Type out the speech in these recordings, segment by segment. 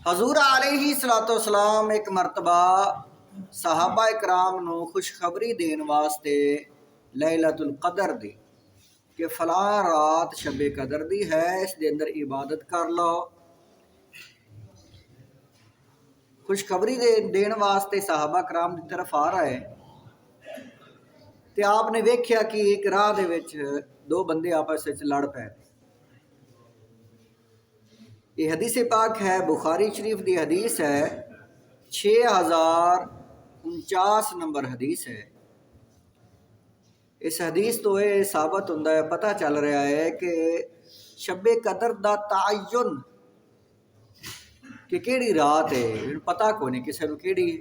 حضور علیہ الصلوۃ والسلام ایک مرتبہ صحابہ اکرام نو خوشخبری دین واسطے لیلۃ القدر دی کہ فلاں رات شب قدر دی ہے، اس دے اندر عبادت کر لو۔ خوشخبری دین واسطے صحابہ کرام دی طرف آ رہا ہے تے آپ نے ویکھیا کہ ایک راہ دے وچ دو بندے آپس وچ لڑ پے۔ یہ حدیث پاک ہے، بخاری شریف دی حدیث ہے، 6049 نمبر حدیث ہے۔ اس حدیث تو یہ ثابت ہوتا ہے، پتہ چل رہا ہے کہ شب قدر دا تعین کہ کیڑی رات ہے پتہ کو نہیں کسی کو کیڑی ہے،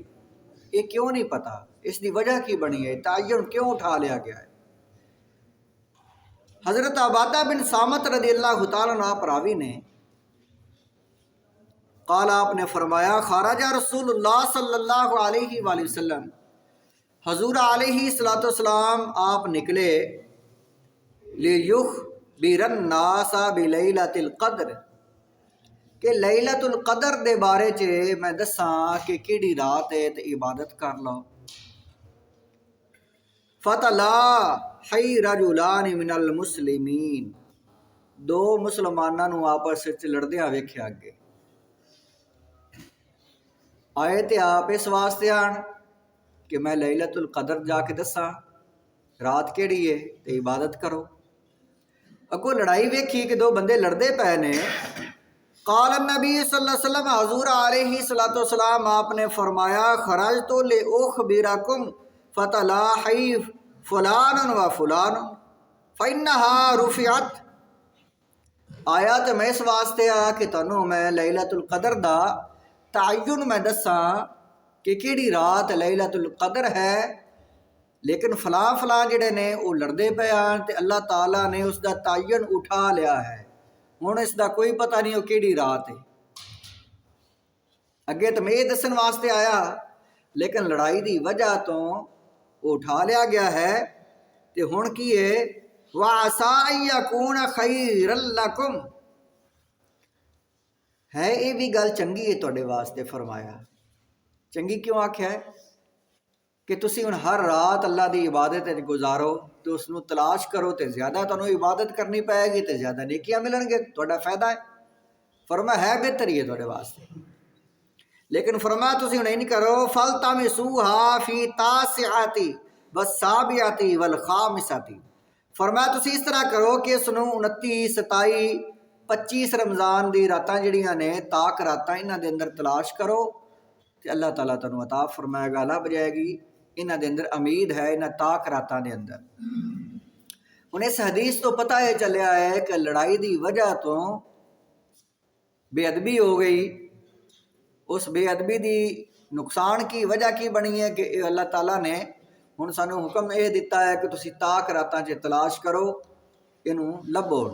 یہ کیوں نہیں پتہ، اس دی وجہ کی بنی ہے، تعین کیوں اٹھا لیا گیا ہے۔ حضرت عبادہ بن صامت رضی اللہ تعالیٰ عنہ راوی نے قال، آپ نے فرمایا، خرج رسول اللہ صلی اللہ علیہ وآلہ وسلم، حضور علیہ الصلوۃ والسلام آپ نکلے، لیخبر الناس بلیلۃ القدر، کہ لیلۃ القدر دے بارے چ میں دساں کہ کیڑی رات ہے تے عبادت کر لو۔ فتلاحی رجلان من المسلمین، دو مسلماناں نو آپس وچ لڑدیاں ویکھیا اگے آئے تے آپ اس واسطے آن کہ میں لیلۃ القدر جا کے دساں رات کیڑی ہے تے عبادت کرو۔ اگوں لڑائی ویکھی کہ دو بندے لڑدے پے نے۔ قال النبی صلی اللہ علیہ وسلم، حضور علیہ الصلوۃ والسلام آپ نے فرمایا، خرجت لاخبرکم فتلاحی فلان و فلان فانھا رفعت، آیا تو میں اس واسطے آیا کہ تنوں میں لیلۃ القدر دا تعین میں دساں کہ کیڑی رات لیلۃ القدر ہے، لیکن فلاں فلاں جڑے نے وہ لڑدے پے آن تے اللہ تعالیٰ نے اس دا تعین اٹھا لیا ہے، ہن اس دا کوئی پتہ نہیں وہ کیڑی رات ہے۔ اگے تو میں یہ دسن واسطے آیا، لیکن لڑائی دی وجہ تو وہ اٹھا لیا گیا ہے، تے ہن کی ہے، وَعَسَىٰ أَن يَكُونَ خَيْرًا لَكُمْ، ہے یہ بھی گل چنگی ہے تواڈے واسطے۔ فرمایا چنگی کیوں آکھیا ہے کہ تسی ہن ہر رات اللہ دی عبادت گزارو تو اس نو تلاش کرو تے زیادہ تانوں عبادت کرنی پائے گی تے زیادہ نیکیاں ملن گے، تہاڈا فائدہ ہے۔ فرمایا ہے بہتر ہی ہے تہاڈے واسطے، لیکن فرمایا تسی ہن نہیں کرو، فَالْتَمِسُوهَا فِي التَّاسِعَةِ وَالسَّابِعَةِ وَالْخَامِسَةِ، فرمایا تسی اس طرح کرو کہ اس نو 29، 27، 25 رمضان دی راتاں جڑیاں نے تاک راتاں انہاں دے اندر تلاش کرو تے اللہ تعالیٰ تانوں عطا فرمائے گا، لب جائے گی انہاں دے اندر امید ہے، انہاں تاک راتاں دے اندر۔ ہن اس حدیث تو پتہ یہ چلیا ہے کہ لڑائی دی وجہ تو بے ادبی ہو گئی، اس بے ادبی دی نقصان کی وجہ کی بنی ہے کہ اللہ تعالیٰ نے ہن سانوں حکم یہ دیتا ہے کہ تسی تاک راتاں چ تلاش کرو، اینوں لبو۔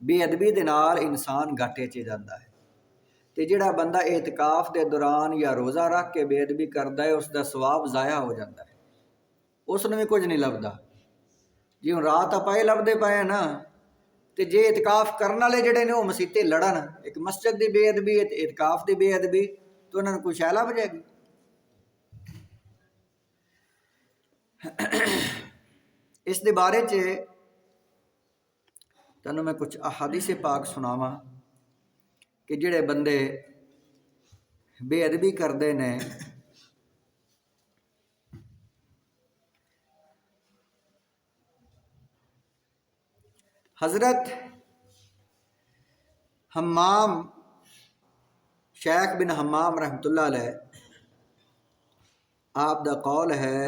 بے ادبی دے نال انسان گھاٹے چ جاندا ہے، تے جڑا بندہ اعتکاف دے دوران یا روزہ رکھ کے بے ادبی کردا ہے اس دا ثواب ضائع ہو جاندا ہے، اس نوں بھی کچھ نہیں لبدا۔ جی ہن رات آپاں لبدے پئے نا، تے جے اعتکاف کرن والے جڑے نے وہ مسیتے لڑن، ایک مسجد دی بے ادبی ہے تے اعتکاف دی بے ادبی، تو انہاں نوں کوئی شے لب جائے گی۔ اس دے بارے چ تنوں میں کچھ احادیث پاک سناواں کہ جڑے بندے بے ادبی کردے نے، حضرت حمام شیخ بن حمام رحمۃ اللہ علیہ آپ دا قول ہے،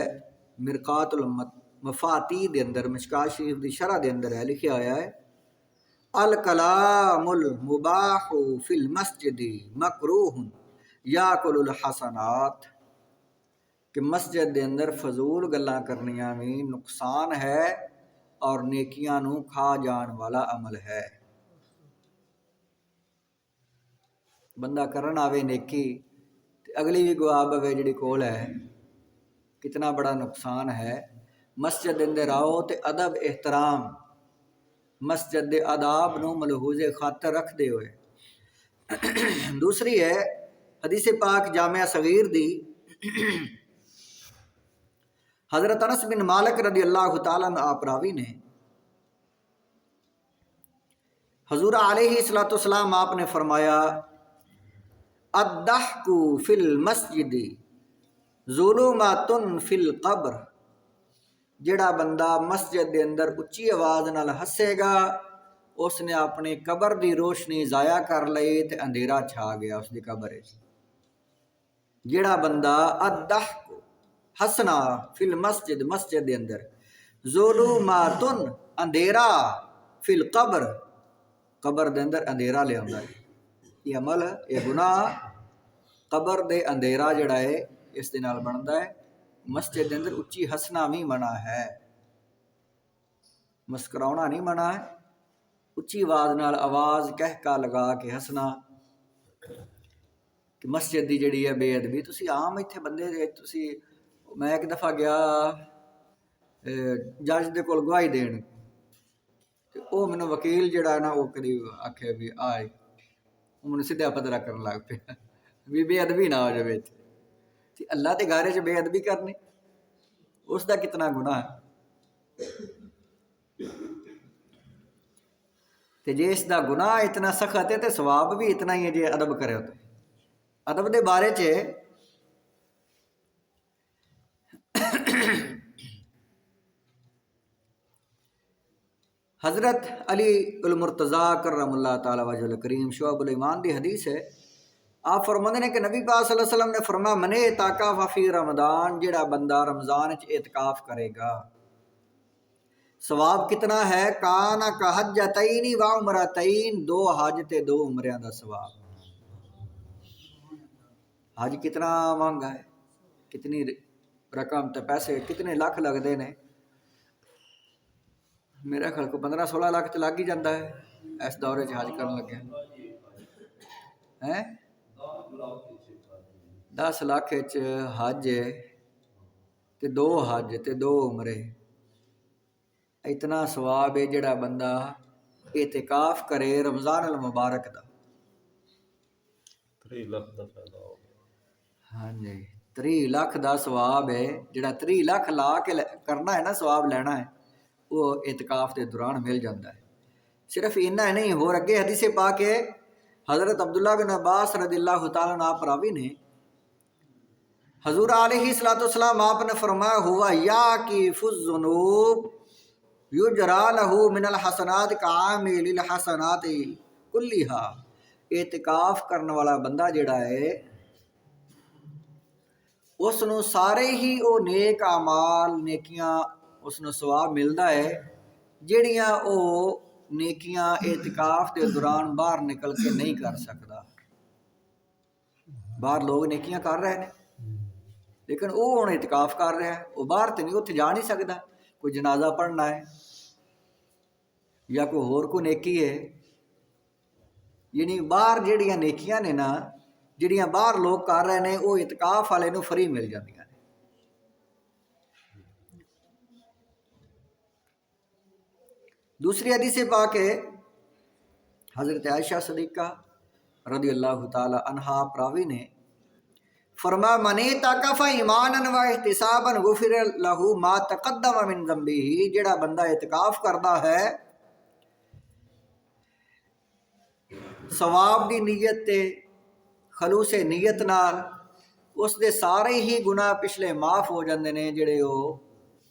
مرقات المفاتیح دے اندر، مشکات شریف دی شرح دے اندر ہے، لکھیا ہوا ہے، الکلام المباح فی المسجد مکروہ یاکل الحسنات، کہ مسجد دے اندر فضول گلاں کرنیاں بھی نقصان ہے اور نیکیاں نو کھا جان والا عمل ہے۔ بندہ کرن آوے نیکی تے اگلی بھی گوا بوے جڑی کول ہے، کتنا بڑا نقصان ہے۔ مسجد دے اندر آؤ تے ادب احترام، مسجد دے آداب نو ملحوظ خاطر رکھ دے ہوئے دوسری ہے حدیث پاک جامعہ صغیر دی، حضرت انس بن مالک رضی اللہ تعالیٰ عنہ آپ راوی نے، حضور علیہ الصلوۃ والسلام آپ نے فرمایا الضحک فی المسجد ظلمات فی القبر، جڑا بندہ مسجد دے اندر اچھی آواز نال ہسے گا اس نے اپنی قبر دی روشنی ضائع کر لئی تے اندھیرا چھا گیا اس دی قبر وچ۔ جڑا بندہ الضحک ہسنا فی المسجد مسجد دے اندر، ظلمات اندھیرا فی القبر قبر دے اندر اندھیرا لے آندا ہے، یہ عمل یہ گناہ قبر دے اندھیرا جڑا ہے اس دے نال بندا ہے۔ مسجد دے اندر اچھی ہسنا بھی منع ہے، مسکراؤنا نہیں منع ہے، اچھی آواز نال آواز کہہ کا لگا کے ہسنا کہ مسجد دی جڑی ہے بے ادبی تسی عام ایتھے بندے دے تسی، میں ایک دفعہ گیا جج دے کول گواہی دین، تے او مینوں وکیل جڑا ہے نا وہ کدی آکھے بھی آئے وہ مینوں سیدھا پدرا کرن لگ پیا بھی بے ادبی نہ ہو جائے تے اللہ دے گھر وچ بے ادبی کرنی اس دا کتنا گناہ ہے۔ تے جے اس دا گناہ اتنا سخت ہے تے ثواب بھی اتنا ہی ہے جے ادب کرے ہوتے۔ ادب دے بارے چ حضرت علی المرتضیٰ کرم اللہ تعالیٰ وجہ الکریم شعب الایمان دی حدیث ہے، آپ فرماندے نے کہ نبی پاک صلی اللہ علیہ وسلم نے فرمایا من اعتکف فی رمضان، جڑا بندہ رمضان وچ اعتکاف کرے گا ثواب کتنا ہے، کان کا حجتین و عمرتین، 2 حج تے 2 عمریاں دا ثواب۔ حج کتنا مہنگا ہے، کتنی رقم تے پیسے کتنے لاکھ لگتے ہیں، میرا خیال کو 15-16 لاکھ تو لگ ہی جاتا ہے اس دورے حج کرن لگے ہیں، 10 لاکھ حج تے 2 حج تے 2 عمرے، اتنا ثواب ہے جڑا بندہ اعتکاف کرے رمضان المبارک دا۔ 3 ਲੱਖ ਦਾ ਫਾਇਦਾ ਹੋ ਗਿਆ۔ ہاں جی 3 ਲੱਖ دا ثواب ہے، جڑا 3 ਲੱਖ لا کے کرنا ہے نا ثواب لینا ہے وہ اعتکاف کے دوران مل جاتا ہے۔ صرف اتنا نہیں، ہو اگے حدیث پاک ہے حضرت عبداللہ بن عباس رضی اللہ تعالیٰ عنہ آپ راوی نے، حضور علیہ الصلوۃ والسلام آپ نے فرمایا ہوا یاکف الذنوب یجرا لہ من الحسنات کعامل الحسنات کلیہا، اعتکاف کرنے والا بندہ جڑا ہے اس نو سارے ہی او نیک اعمال نیکیاں اس نو ثواب ملدا ہے جڑیاں او نیکیاں اعتکاف کے دوران باہر نکل کے نہیں کر سکتا۔ باہر لوگ نیکیاں کر رہے ہیں لیکن وہ ہن اعتکاف کر رہا ہے، وہ باہر تو نہیں اتنے جا نہیں سکتا، کوئی جنازہ پڑھنا ہے یا کوئی ہور کو نیکی ہے، یعنی باہر جڑیاں نیکیاں نے نا جڑیاں باہر لوگ کر رہے ہیں وہ اعتکاف والے نو فری مل جاندیاں نے۔ دوسری حدیث پاک ہے حضرت عائشہ صدیقہ رضی اللہ تعالی عنہا راوی نے فرمایا من اعتکف ایمانا و احتسابا غفر لہ ما تقدم من ذنبہ، جڑا بندہ اعتکاف کردا ہے ثواب دی نیت تے خلوص نیت نال، اس دے سارے ہی گناہ پچھلے معاف ہو جاندے نے جڑے وہ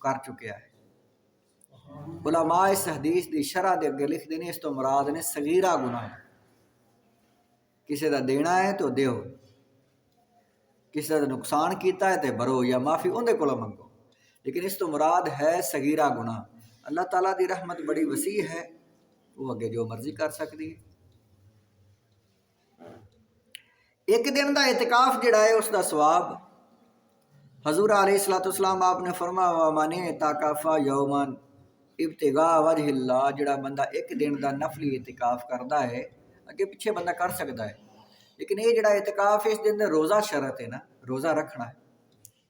کر چکیا ہے۔ علماء اس حدیث دی شرح دے اگے لکھ دینے اس تو مراد نے صغیرہ گناہ، کسی دا دینا ہے تو دیو، کسی دا نقصان کیتا ہے تو بھرو یا معافی اندے کولوں منگو، لیکن اس تو مراد ہے صغیرہ گناہ۔ اللہ تعالیٰ دی رحمت بڑی وسیع ہے، وہ اگے جو مرضی کر سکتی ہے۔ ایک دن دا اعتکاف جڑا ہے اس دا ثواب حضور علیہ الصلوۃ والسلام آپ نے فرمایا من اعتکف یوما ابتغاء وجہ اللہ، جڑا بندہ ایک دن دا نفلی اعتکاف کردا ہے، اگے پیچھے بندہ کر سکتا ہے لیکن یہ جڑا اعتکاف ہے اس دن روزہ شرط ہے نا، روزہ رکھنا ہے،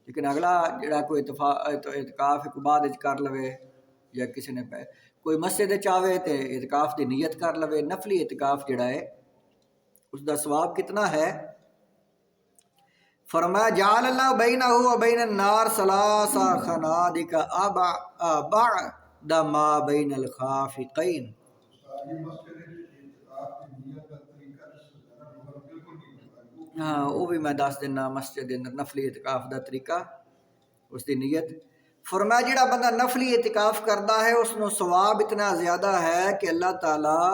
لیکن اگلا جڑا کوئی اعتکاف ایک بعد کر لوے یا کسی نے کوئی مسجد چاہے تو اعتکاف دی نیت کر لوے، نفلی اعتکاف جڑا ہے اس دا ثواب کتنا ہے؟ فرمایا جعل اللہ بینہ و بین النار ثلاث خنادق ابعد ما بین الخافقین۔ ہاں وہ بھی میں دس دینا، مسجد اندر نفلی اعتکاف دا طریقہ، اس دی نیت۔ فرمایا جڑا بندہ نفلی اعتکاف کرتا ہے اس نو ثواب اتنا زیادہ ہے کہ اللہ تعالیٰ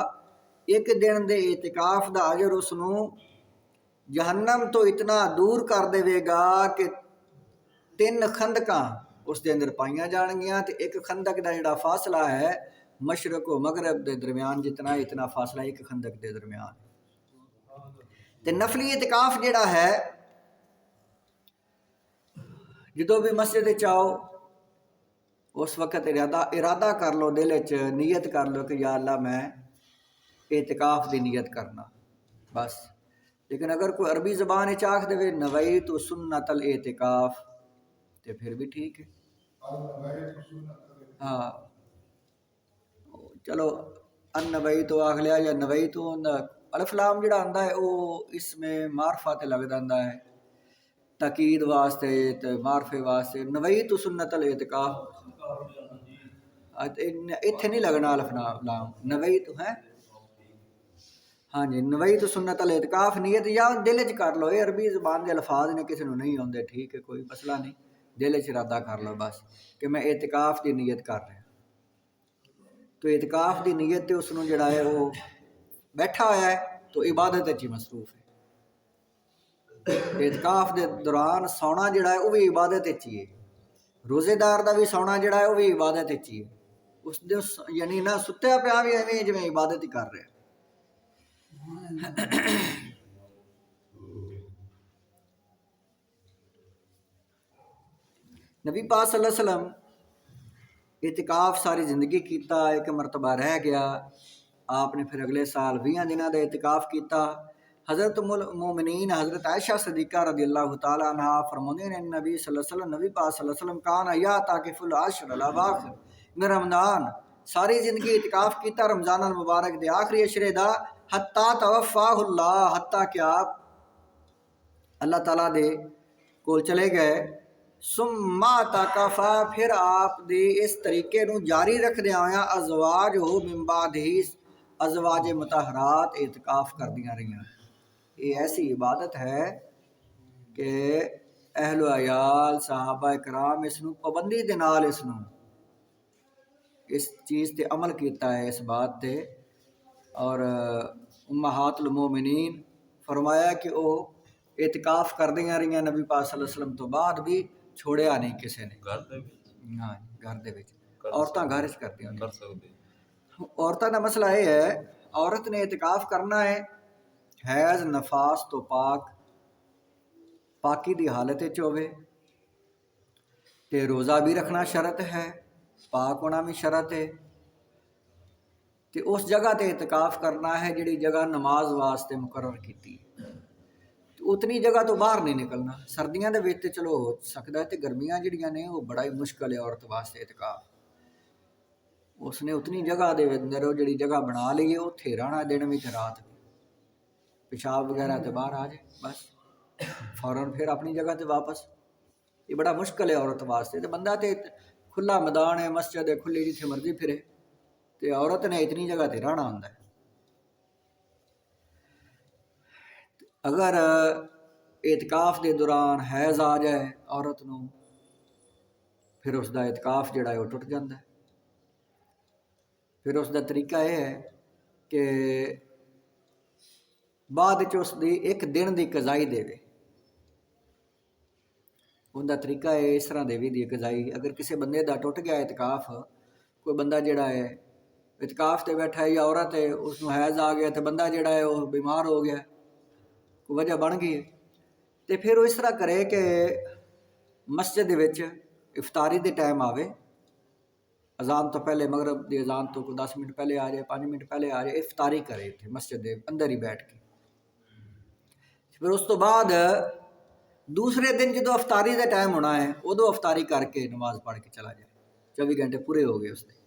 ایک دن دے اعتکاف دا اجر اس نو جہنم تو اتنا دور کر دے گا کہ 3 خندقاں اس دے اندر پائیاں جان گیاں، تے ایک خندق دا جڑا فاصلہ ہے مشرق و مغرب دے درمیان جتنا اتنا فاصلہ ایک خندق دے درمیان۔ تے نفلی اعتکاف جڑا ہے جدو بھی مسجد چاہو اس وقت ارادہ کر لو، دل چ نیت کر لو کہ یا اللہ میں اعتکاف دی نیت کرنا بس۔ لیکن اگر کوئی عربی زبان آکھ دے نویت سنت الاعتکاف تے پھر بھی ٹھیک ہے۔ ہاں چلو ان نویت آکھ لیا یا نویت الف لام جڑا آندا ہے وہ اس میں معرفہ تے لگ جاندا ہے، تاکید واسطے تے معرفے واسطے۔ نویت سنت الاعتکاف اتنے نہیں لگنا الف لام، نویت ہے ہاں جی، نویت سنت الاعتکاف نیت یا دل چ کر لو۔ یہ عربی زبان دے الفاظ نے، کسی نو نہیں آتے ٹھیک ہے، کوئی مسئلہ نہیں، دل چ ارادہ کر لو بس کہ میں اعتکاف دی نیت کر رہا۔ تو اعتکاف دی نیت تے اس نو جڑا ہے وہ بیٹھا ہوا ہے تو عبادت وچ مصروف ہے۔ اعتکاف دے دوران سونا جڑا ہے وہ بھی عبادت وچ ہی ہے، روزے دار دا بھی سونا جڑا ہے وہ بھی عبادت وچ ہی ہے۔ اس دے یعنی نہ ستیا پیا بھی ایویں جویں عبادت ہی کر رہا ہے۔ نبی پاک صلی اللہ علیہ وسلم اعتکاف ساری زندگی کیتا، ایک مرتبہ رہ گیا، آپ نے پھر اگلے سال 20 دنوں کا اعتکاف کیتا۔ حضرت مومنین حضرت عائشہ صدیقہ رضی اللہ تعالیٰ عنہ فرماتے ہیں نبی صلی اللہ علیہ وسلم، نبی پاک صلی اللہ علیہ وسلم کان یعتکف العشر الاواخر من رمضان، ساری زندگی اعتکاف کیتا رمضان المبارک دے آخری عشرے دا، حتی توفاہ اللہ، حتیٰ کہ آپ اللہ تعالیٰ دے کول چلے گئے۔ ثم اعتکفا، پھر آپ دے اس طریقے نو جاری رکھدے آیا، ازواج ہو من بعد ہی، ازواج مطہرات اعتکاف کردیاں رہیاں۔ یہ ایسی عبادت ہے کہ اہل و عیال صحابہ کرام اس نو پابندی دے نال اس چیز تے عمل کیتا ہے، اس بات تے۔ اور امہات المومنین فرمایا کہ وہ اعتکاف کردیاں رہیاں نبی پاک صلی اللہ علیہ وسلم تو بعد بھی، چھوڑیا نہیں کسی نے۔ ہاں گھر دے وچ عورتاں گھر وچ کردیاں کر سکدے۔ عورتاں دا مسئلہ یہ ہے، عورت نے اعتکاف کرنا ہے حیض نفاس تو پاکی دی حالت وچ ہوے، تے روزہ بھی رکھنا شرط ہے، پاک ہونا بھی شرط ہے، تے اس جگہ تے اعتکاف کرنا ہے جڑی جگہ نماز واسطے مقرر کیتی، اتنی جگہ تو باہر نہیں نکلنا۔ سردیاں دے وچ تے چلو ہو سکدا ہے، تے گرمیاں جڑیاں نے وہ بڑا ہی مشکل ہے عورت واسطے اعتکاف۔ اس نے اتنی جگہ دے اندر وہ جڑی جگہ بنا لی ہے اوتھے رہنا، دن بھی تے رات بھی، پیشاب وغیرہ تے باہر آ جائے بس فوراً پھر اپنی جگہ تے واپس۔ یہ بڑا مشکل ہے عورت واسطے۔ تے بندہ تے کھلا میدان ہے، مسجد ہے کھلی، جتھے مرضی پھرے، تے عورت نے اتنی جگہ تے رہنا ہوندا ہے۔ اگر اعتکاف دے دوران حیض آ جائے عورت نو، پھر اس دا اعتکاف جڑا ہے وہ ٹوٹ جاتا ہے۔ پھر اس دا طریقہ یہ ہے کہ بعد وچ اس دی 1 دن دی قضائی دے۔ ان دا طریقہ ہے اس طرح دے دی قضائی۔ اگر کسی بندے دا ٹوٹ گیا اعتکاف، کوئی بندہ جڑا ہے اعتکاف تے بیٹھا ہے یا عورت ہے اس نو حیض آ گیا تے بندہ جڑا ہے وہ بیمار ہو گیا، کوئی وجہ بن گئی ہے، تے پھر وہ اس طرح کرے کہ مسجد دے وچ افطاری دے ٹائم آوے، اذان تو پہلے، مغرب دی اذان تو 10 منٹ پہلے آ جائے، 5 منٹ پہلے آ جائے، افطاری کرے اتنے مسجد دے اندر ہی بیٹھ کے۔ پھر اس تو بعد دوسرے دن جدو افطاری دا ٹائم ہونا ہے ادو افطاری کر کے نماز پڑھ کے چلا جائے، 24 گھنٹے پورے ہو گئے اس دے۔